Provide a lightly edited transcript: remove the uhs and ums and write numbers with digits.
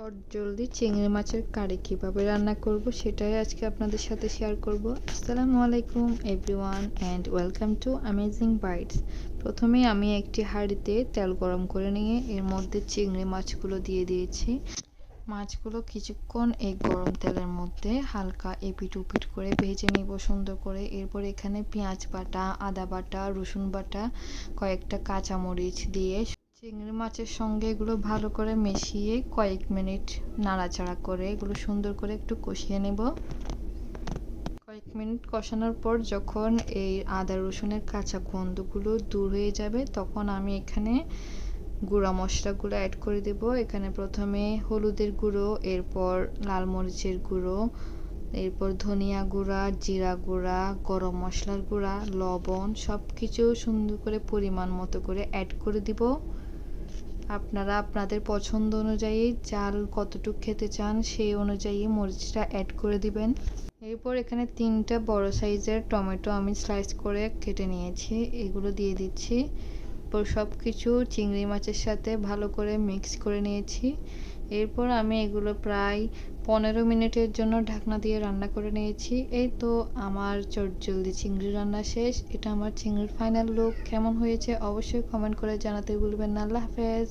চটজলদি চিংড়ি মাছের কারি কিভাবে রান্না করব সেটাই আজকে আপনাদের সাথে শেয়ার করব। আসসালামু আলাইকুম everyone and welcome to Amazing Bytes. প্রথমেই আমি একটি হাঁড়িতে তেল গরম করে নিয়ে এর মধ্যে চিংড়ি মাছগুলো দিয়ে দিয়েছি। মাছগুলো কিছুক্ষণ এই গরম তেলের মধ্যে হালকা এপিট ওপিট করে ভেজে নিব সুন্দর করে। এরপর এখানে পেঁয়াজ বাটা, আদা বাটা, রসুন বাটা, কয়েকটা কাঁচামরিচ দিয়ে চিংড়ি মাছের সঙ্গে এগুলো ভালো করে মিশিয়ে কয়েক মিনিট নাড়াচাড়া করে এগুলো সুন্দর করে একটু কষিয়ে নেব। কয়েক মিনিট কষানোর পর যখন এই আদা রসুনের কাঁচা গন্ধগুলো দূর হয়ে যাবে তখন আমি এখানে গুঁড়া মশলাগুলো অ্যাড করে দেব। এখানে প্রথমে হলুদের গুঁড়ো, এরপর লাল মরিচের গুঁড়ো, এরপর ধনিয়া গুঁড়া, জিরা গুঁড়া, গরম মশলার গুঁড়া, লবণ সব কিছু সুন্দর করে পরিমাণ মতো করে অ্যাড করে দিব। আপনারা আপনাদের পছন্দ অনুযায়ী ঝাল কতটুকু খেতে চান সেই অনুযায়ী মরিচটা অ্যাড করে দিবেন। এরপর এখানে 3টা বড় সাইজের টমেটো আমি স্লাইস করে কেটে নিয়েছি, এগুলো দিয়ে দিচ্ছি। এরপর সব কিছু চিংড়ি মাছের সাথে ভালো করে মিক্স করে নিয়েছি। এরপর আমি এগুলো প্রায় 15 মিনিটের জন্য ঢাকনা দিয়ে রান্না করে নিয়েছি। এই তো আমার চটজলদি চিংড়ি রান্না শেষ। এটা আমার চিংড়ির ফাইনাল লুক। কেমন হয়েছে অবশ্যই কমেন্ট করে জানাতে ভুলবেন না। আল্লাহ হাফেজ।